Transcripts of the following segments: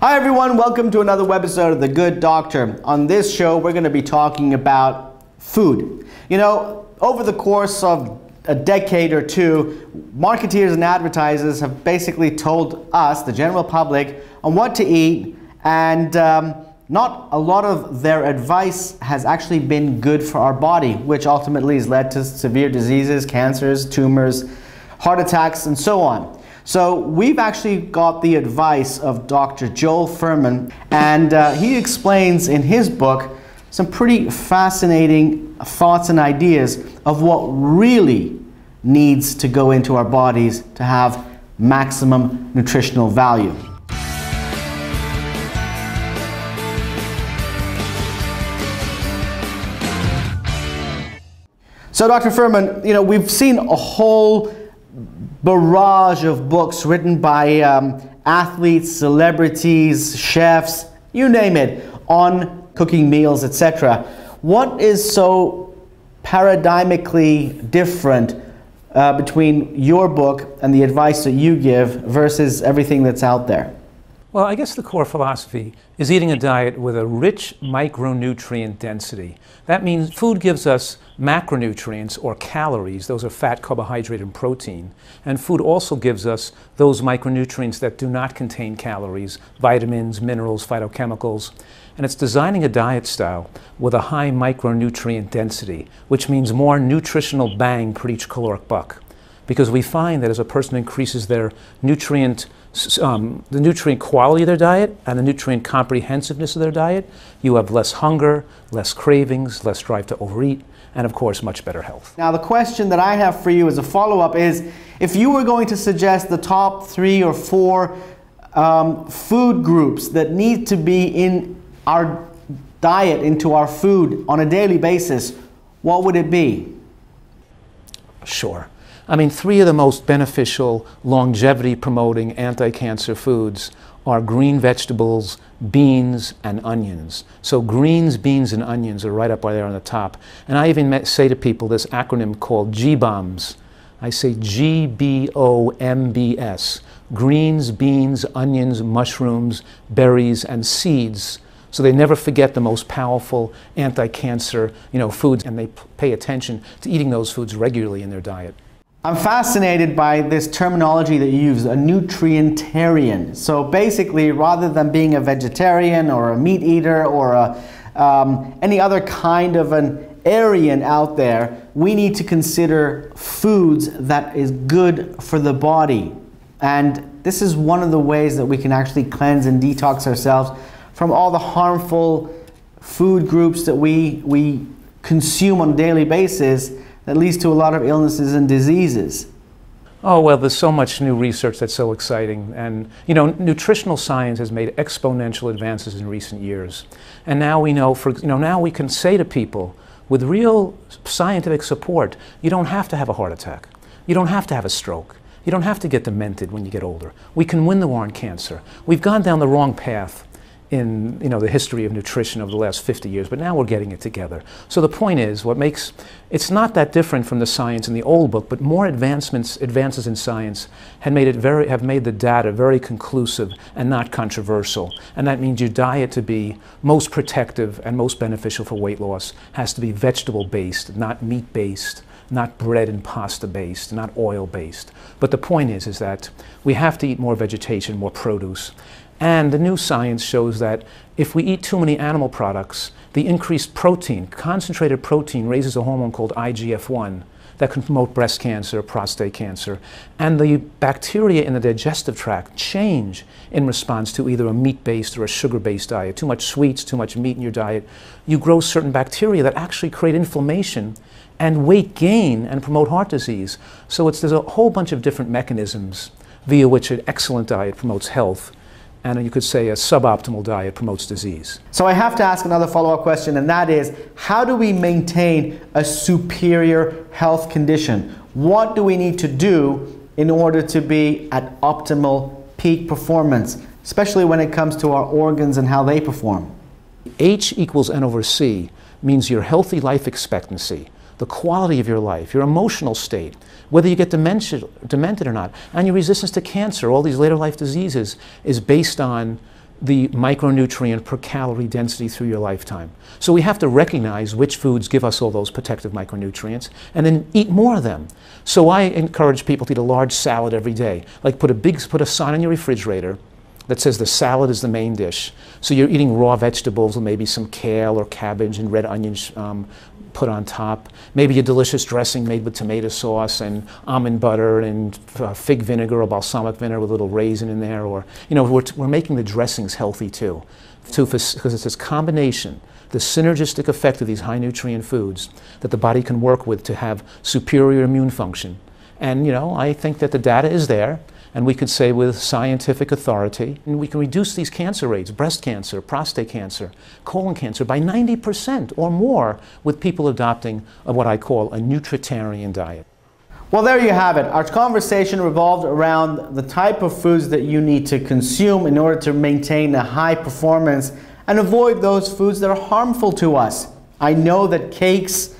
Hi everyone, welcome to another episode of The Good Doctor. On this show, we're going to be talking about food. You know, over the course of a decade or two, marketeers and advertisers have basically told us, the general public, on what to eat, and not a lot of their advice has actually been good for our body, which ultimately has led to severe diseases, cancers, tumors, heart attacks, and so on. So we've actually got the advice of Dr. Joel Furhman, and he explains in his book some pretty fascinating thoughts and ideas of what really needs to go into our bodies to have maximum nutritional value. So Dr. Furhman, you know, we've seen a whole barrage of books written by athletes, celebrities, chefs, you name it, on cooking meals, etc. What is so paradigmically different between your book and the advice that you give versus everything that's out there? Well, I guess the core philosophy is eating a diet with a rich micronutrient density. That means food gives us macronutrients, or calories. Those are fat, carbohydrate, and protein. And food also gives us those micronutrients that do not contain calories, vitamins, minerals, phytochemicals. And it's designing a diet style with a high micronutrient density, which means more nutritional bang per each caloric buck. Because we find that as a person increases their the nutrient quality of their diet and the nutrient comprehensiveness of their diet, you have less hunger, less cravings, less drive to overeat, and of course, much better health. Now, the question that I have for you as a follow-up is, if you were going to suggest the top 3 or 4 food groups that need to be in our diet, into our food on a daily basis, what would it be? Sure. I mean, 3 of the most beneficial, longevity-promoting anti-cancer foods are green vegetables, beans, and onions. So greens, beans, and onions are right up there on the top. And I even say to people this acronym called GBOMBS. I say GBOMBS. Greens, beans, onions, mushrooms, berries, and seeds. So they never forget the most powerful anti-cancer, foods, and they pay attention to eating those foods regularly in their diet. I'm fascinated by this terminology that you use, a Nutrientarian. So basically, rather than being a vegetarian or a meat eater or any other kind of an Aryan out there, we need to consider foods that is good for the body. And this is one of the ways that we can actually cleanse and detox ourselves from all the harmful food groups that we consume on a daily basis that leads to a lot of illnesses and diseases. Oh, well, there's so much new research that's so exciting. And, nutritional science has made exponential advances in recent years. And now we know, now we can say to people with real scientific support, you don't have to have a heart attack. You don't have to have a stroke. You don't have to get demented when you get older. We can win the war on cancer. We've gone down the wrong path in the history of nutrition over the last 50 years, but now we're getting it together. So the point is, it's not that different from the science in the old book, but more advances in science have made the data very conclusive and not controversial. And that means your diet, to be most protective and most beneficial for weight loss, has to be vegetable-based, not meat-based, not bread and pasta-based, not oil-based. But the point is that we have to eat more vegetation, more produce. And the new science shows that if we eat too many animal products, the increased protein, concentrated protein, raises a hormone called IGF-1 that can promote breast cancer, prostate cancer. And the bacteria in the digestive tract change in response to either a meat-based or a sugar-based diet. Too much sweets, too much meat in your diet. You grow certain bacteria that actually create inflammation and weight gain and promote heart disease. So there's a whole bunch of different mechanisms via which an excellent diet promotes health. And you could say a suboptimal diet promotes disease. So I have to ask another follow-up question, and that is, how do we maintain a superior health condition? What do we need to do in order to be at optimal peak performance, especially when it comes to our organs and how they perform? H equals N over C means your healthy life expectancy, the quality of your life, your emotional state, whether you get demented or not, and your resistance to cancer, all these later life diseases, is based on the micronutrient per calorie density through your lifetime. So we have to recognize which foods give us all those protective micronutrients and then eat more of them. So I encourage people to eat a large salad every day. Like put a sign on your refrigerator that says the salad is the main dish. So you're eating raw vegetables with maybe some kale or cabbage and red onions put on top. Maybe a delicious dressing made with tomato sauce and almond butter and fig vinegar or balsamic vinegar with a little raisin in there. Or, you know, we're making the dressings healthy too. Because it's this combination, the synergistic effect of these high nutrient foods that the body can work with to have superior immune function. And, you know, I think that the data is there. And we could say with scientific authority, and we can reduce these cancer rates, breast cancer, prostate cancer, colon cancer, by 90% or more with people adopting what I call a Nutrientarian diet. Well, there you have it. Our conversation revolved around the type of foods that you need to consume in order to maintain a high performance and avoid those foods that are harmful to us. I know that cakes,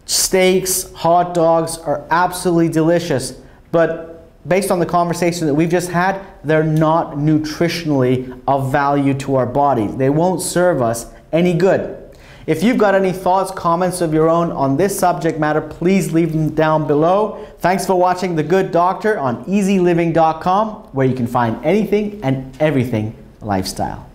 steaks, hot dogs are absolutely delicious, but based on the conversation that we've just had, they're not nutritionally of value to our bodies. They won't serve us any good. If you've got any thoughts, comments of your own on this subject matter, please leave them down below. Thanks for watching The Good Doctor on eZeLiving.com, where you can find anything and everything lifestyle.